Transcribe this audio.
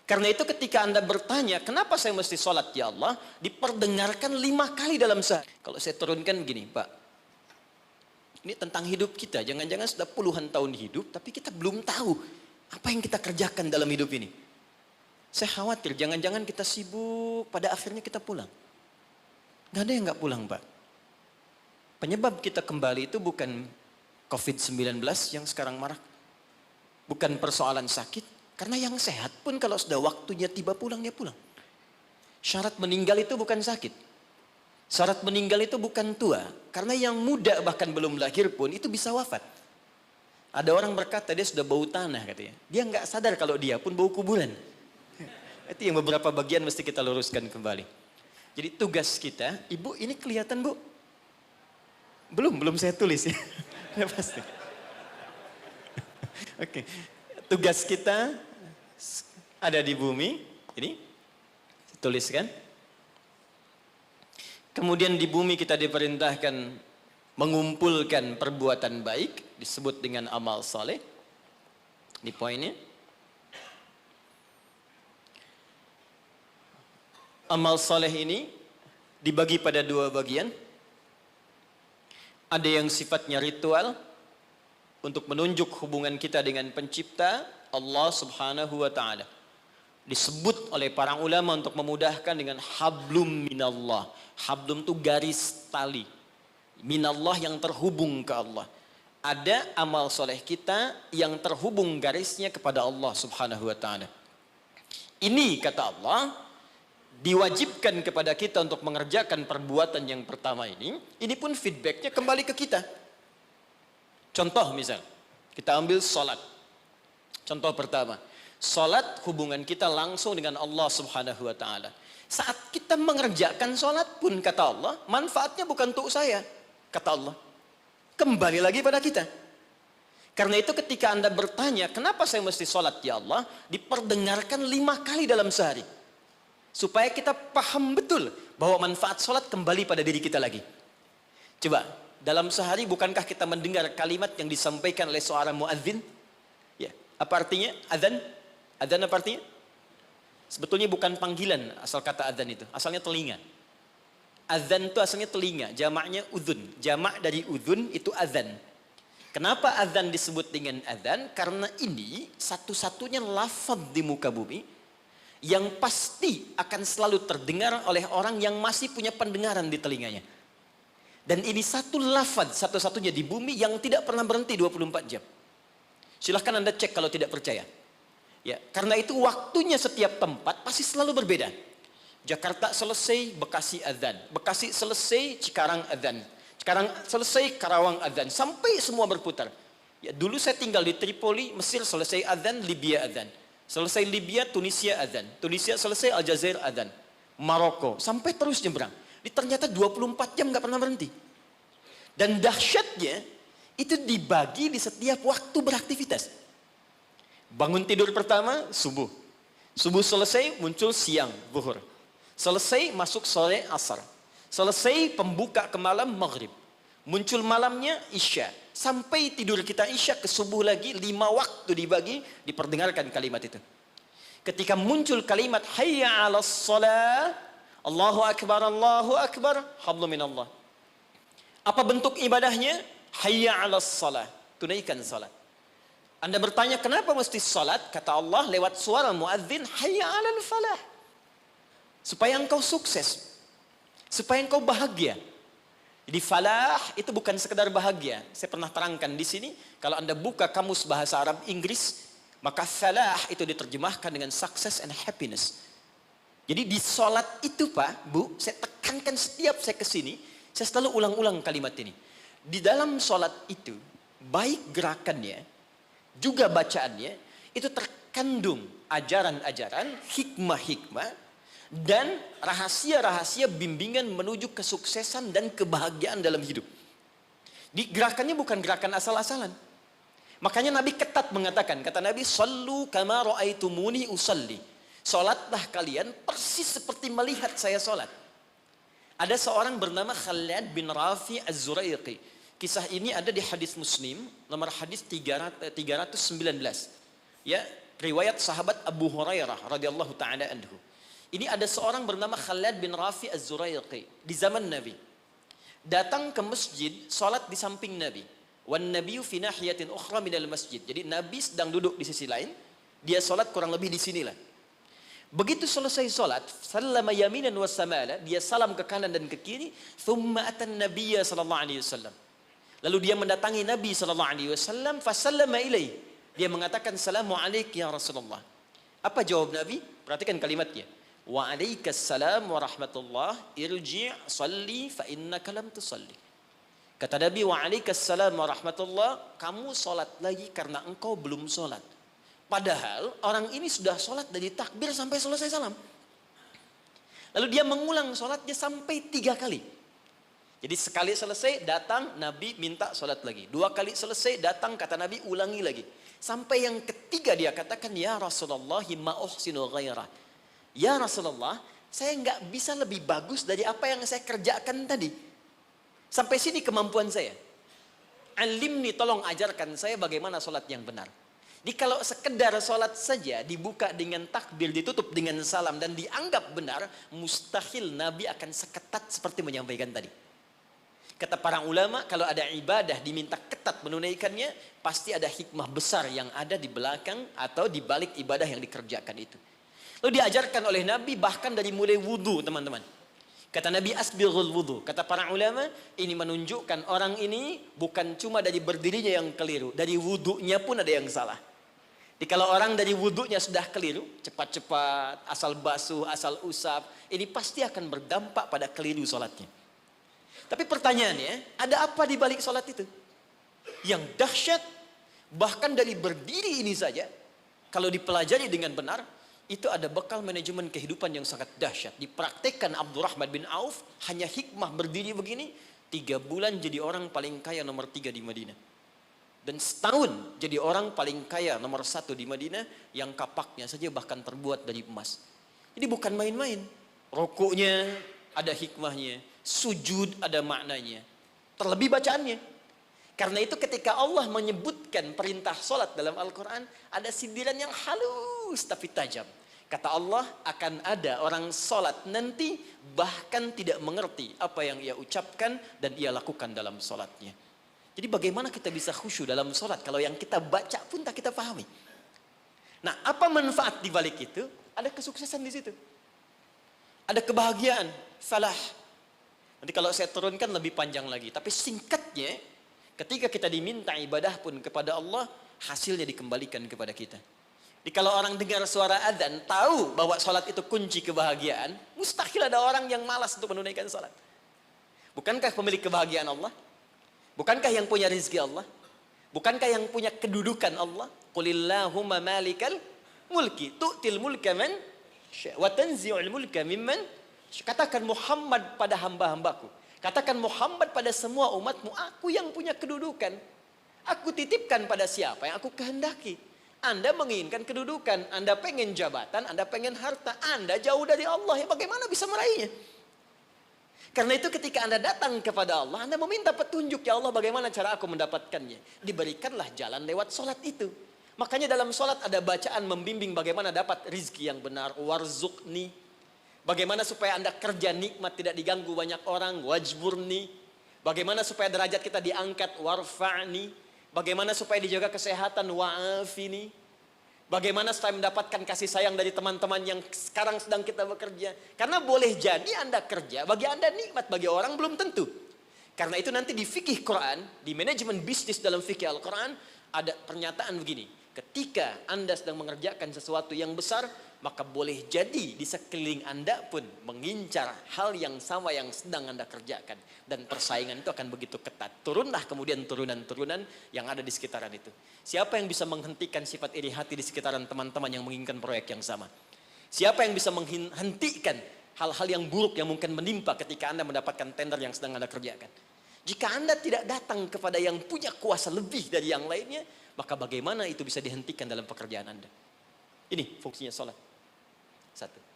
Karena itu ketika Anda bertanya, kenapa saya mesti sholat ya Allah? Diperdengarkan 5 kali dalam sehari. Kalau saya turunkan gini, Pak. Ini tentang hidup kita. Jangan-jangan sudah puluhan tahun hidup, tapi kita belum tahu apa yang kita kerjakan dalam hidup ini. Saya khawatir, jangan-jangan kita sibuk, pada akhirnya kita pulang. Gak ada yang gak pulang, Pak. Penyebab kita kembali itu bukan COVID-19 yang sekarang marak. Bukan persoalan sakit. Karena yang sehat pun kalau sudah waktunya tiba pulang, dia pulang. Syarat meninggal itu bukan sakit. Syarat meninggal itu bukan tua. Karena yang muda bahkan belum lahir pun itu bisa wafat. Ada orang berkata dia sudah bau tanah katanya. Dia nggak sadar kalau dia pun bau kuburan. Itu yang beberapa bagian mesti kita luruskan kembali. Jadi tugas kita, Ibu ini kelihatan Bu? Belum saya tulis ya. Pasti. Oke. Tugas kita ada di bumi, ini tuliskan. Kemudian di bumi kita diperintahkan mengumpulkan perbuatan baik, disebut dengan amal saleh. Di poinnya. Amal saleh ini dibagi pada 2 bagian. Ada yang sifatnya ritual, untuk menunjuk hubungan kita dengan pencipta Allah subhanahu wa ta'ala. Disebut oleh para ulama untuk memudahkan dengan hablum minallah. Hablum itu garis tali. Minallah yang terhubung ke Allah. Ada amal soleh kita yang terhubung garisnya kepada Allah subhanahu wa ta'ala. Ini kata Allah, diwajibkan kepada kita untuk mengerjakan perbuatan yang pertama ini pun feedbacknya kembali ke kita. Contoh misal, kita ambil sholat. Contoh pertama, sholat hubungan kita langsung dengan Allah subhanahu wa ta'ala. Saat kita mengerjakan sholat pun kata Allah, manfaatnya bukan untuk saya, kata Allah. Kembali lagi pada kita. Karena itu ketika Anda bertanya, kenapa saya mesti sholat ya Allah? Diperdengarkan 5 kali dalam sehari. Supaya kita paham betul bahwa manfaat sholat kembali pada diri kita lagi. Coba. Dalam sehari bukankah kita mendengar kalimat yang disampaikan oleh seorang muadzin? Ya, apa artinya? Adzan? Adzan apa artinya? Sebetulnya bukan panggilan asal kata adzan itu, asalnya telinga. Adzan itu asalnya telinga, jamaknya udhun. Jamak dari udhun itu adzan. Kenapa adzan disebut dengan adzan? Karena ini satu-satunya lafaz di muka bumi yang pasti akan selalu terdengar oleh orang yang masih punya pendengaran di telinganya. Dan ini satu lafaz satu-satunya di bumi yang tidak pernah berhenti 24 jam. Silahkan Anda cek kalau tidak percaya. Ya, karena itu waktunya setiap tempat pasti selalu berbeda. Jakarta selesai, Bekasi adzan. Bekasi selesai, Cikarang adzan. Cikarang selesai, Karawang adzan. Sampai semua berputar. Ya, dulu saya tinggal di Tripoli, Mesir selesai adzan, Libya adzan. Selesai Libya, Tunisia adzan. Tunisia selesai, Aljazair adzan. Maroko, sampai terus nyebrang. Ternyata 24 jam nggak pernah berhenti. Dan dahsyatnya itu dibagi di setiap waktu beraktivitas. Bangun tidur pertama subuh. Subuh selesai muncul siang zuhur. Selesai masuk sore asar. Selesai pembuka ke malam maghrib. Muncul malamnya isya. Sampai tidur kita isya ke subuh lagi 5 waktu dibagi diperdengarkan kalimat itu. Ketika muncul kalimat hayya 'alas shalah, Allahu Akbar, hablum minallah. Apa bentuk ibadahnya? Hayya 'alas shalah, tunaikan salat. Anda bertanya kenapa mesti salat? Kata Allah lewat suara muadzin, hayya 'alal falah. Supaya engkau sukses. Supaya engkau bahagia. Jadi falah itu bukan sekedar bahagia. Saya pernah terangkan di sini, kalau Anda buka kamus bahasa Arab Inggris, maka falah itu diterjemahkan dengan success and happiness. Jadi di sholat itu Pak, Bu, saya tekankan setiap saya kesini, saya selalu ulang-ulang kalimat ini. Di dalam sholat itu, baik gerakannya, juga bacaannya, itu terkandung ajaran-ajaran, hikmah-hikmah, dan rahasia-rahasia bimbingan menuju kesuksesan dan kebahagiaan dalam hidup. Di gerakannya bukan gerakan asal-asalan. Makanya Nabi ketat mengatakan, kata Nabi, "Shallu kama ra'aitumuni usalli." Salatlah kalian persis seperti melihat saya salat. Ada seorang bernama Khalid bin Rafi Az-Zuraiqi. Kisah ini ada di hadis Muslim, nomor hadis 319. Ya, riwayat sahabat Abu Hurairah radhiyallahu taala anhu. Ini ada seorang bernama Khalad bin Rafi Az-Zuraiqi di zaman Nabi. Datang ke masjid, salat di samping Nabi. Wan nabiyyu fi nahiyatin ukhra minal masjid. Jadi Nabi sedang duduk di sisi lain, dia salat kurang lebih di sinilah. Begitu selesai salat, sallama yaminan wa samala, dia salam ke kanan dan ke kiri, thumma atan nabiyya sallallahu alaihi wasallam. Lalu dia mendatangi Nabi sallallahu alaihi wasallam, fa sallama ilaihi. Dia mengatakan, "Assalamu alayka ya Rasulullah." Apa jawab Nabi? Perhatikan kalimatnya. Wa alaikassalam wa rahmatullah, irji' salli fa innaka lam tusalli. Kata Nabi, wa alaikassalam wa rahmatullah, kamu salat lagi karena engkau belum salat. Padahal orang ini sudah salat dari takbir sampai selesai salam. Lalu dia mengulang salatnya sampai 3 kali. Jadi sekali selesai datang Nabi minta salat lagi. 2 kali selesai datang kata Nabi ulangi lagi. Sampai yang ketiga dia katakan, ya Rasulullah ma uhsinu ghairah. Ya Rasulullah, saya nggak bisa lebih bagus dari apa yang saya kerjakan tadi. Sampai sini kemampuan saya. Alimni, tolong ajarkan saya bagaimana sholat yang benar. Jadi kalau sekedar sholat saja dibuka dengan takbir, ditutup dengan salam dan dianggap benar, mustahil Nabi akan seketat seperti menyampaikan tadi. Kata para ulama, kalau ada ibadah diminta ketat menunaikannya, pasti ada hikmah besar yang ada di belakang atau di balik ibadah yang dikerjakan itu. Lalu diajarkan oleh Nabi bahkan dari mulai wudu, teman-teman. Kata Nabi, asbighul wudu. Kata para ulama, ini menunjukkan orang ini bukan cuma dari berdirinya yang keliru, dari wudunya pun ada yang salah. Jadi kalau orang dari wudunya sudah keliru, cepat-cepat, asal basuh, asal usap, ini pasti akan berdampak pada keliru sholatnya. Tapi pertanyaannya, ada apa di balik sholat itu? Yang dahsyat, bahkan dari berdiri ini saja, kalau dipelajari dengan benar, itu ada bekal manajemen kehidupan yang sangat dahsyat. Dipraktekkan Abdurrahman bin Auf, hanya hikmah berdiri begini, 3 bulan jadi orang paling kaya nomor 3 di Madinah. Dan setahun jadi orang paling kaya nomor 1 di Madinah, yang kapaknya saja bahkan terbuat dari emas. Jadi bukan main-main. Rukuknya ada hikmahnya, sujud ada maknanya, terlebih bacaannya. Karena itu ketika Allah menyebutkan perintah solat dalam Al-Quran, ada sindiran yang halus tapi tajam. Kata Allah, akan ada orang solat nanti bahkan tidak mengerti apa yang ia ucapkan dan ia lakukan dalam solatnya. Jadi bagaimana kita bisa khusyuk dalam solat kalau yang kita baca pun tak kita pahami? Nah, apa manfaat di balik itu? Ada kesuksesan di situ. Ada kebahagiaan, falah. Nanti kalau saya turunkan lebih panjang lagi. Tapi singkatnya, ketika kita diminta ibadah pun kepada Allah, hasilnya dikembalikan kepada kita. Jadi kalau orang dengar suara adzan, tahu bahwa sholat itu kunci kebahagiaan, mustahil ada orang yang malas untuk menunaikan sholat. Bukankah pemilik kebahagiaan Allah? Bukankah yang punya rizki Allah? Bukankah yang punya kedudukan Allah? Qulillahumma malikal mulki, tu'til mulka man sya' wa tanzi'ul mulka mimman. Katakan Muhammad pada hamba-hambaku. Katakan Muhammad pada semua umatmu, aku yang punya kedudukan. Aku titipkan pada siapa yang aku kehendaki. Anda menginginkan kedudukan, Anda pengen jabatan, Anda pengen harta, Anda jauh dari Allah. Ya bagaimana bisa meraihnya? Karena itu ketika Anda datang kepada Allah, Anda meminta petunjuk, ya Allah bagaimana cara aku mendapatkannya. Diberikanlah jalan lewat sholat itu. Makanya dalam sholat ada bacaan membimbing bagaimana dapat rizki yang benar. Warzuqni. Bagaimana supaya Anda kerja nikmat tidak diganggu banyak orang. Wajburni. Bagaimana supaya derajat kita diangkat. Warfa'ni. Bagaimana supaya dijaga kesehatan. Wa'afini. Bagaimana supaya mendapatkan kasih sayang dari teman-teman yang sekarang sedang kita bekerja. Karena boleh jadi Anda kerja, bagi Anda nikmat, bagi orang belum tentu. Karena itu nanti di fikih Quran, di manajemen bisnis dalam fikih Al-Quran, ada pernyataan begini. Ketika Anda sedang mengerjakan sesuatu yang besar, maka boleh jadi di sekeliling Anda pun mengincar hal yang sama yang sedang Anda kerjakan. Dan persaingan itu akan begitu ketat. Turunlah kemudian turunan-turunan yang ada di sekitaran itu. Siapa yang bisa menghentikan sifat iri hati di sekitaran teman-teman yang menginginkan proyek yang sama? Siapa yang bisa menghentikan hal-hal yang buruk yang mungkin menimpa ketika Anda mendapatkan tender yang sedang Anda kerjakan? Jika Anda tidak datang kepada yang punya kuasa lebih dari yang lainnya, maka bagaimana itu bisa dihentikan dalam pekerjaan Anda? Ini fungsinya sholat. 1.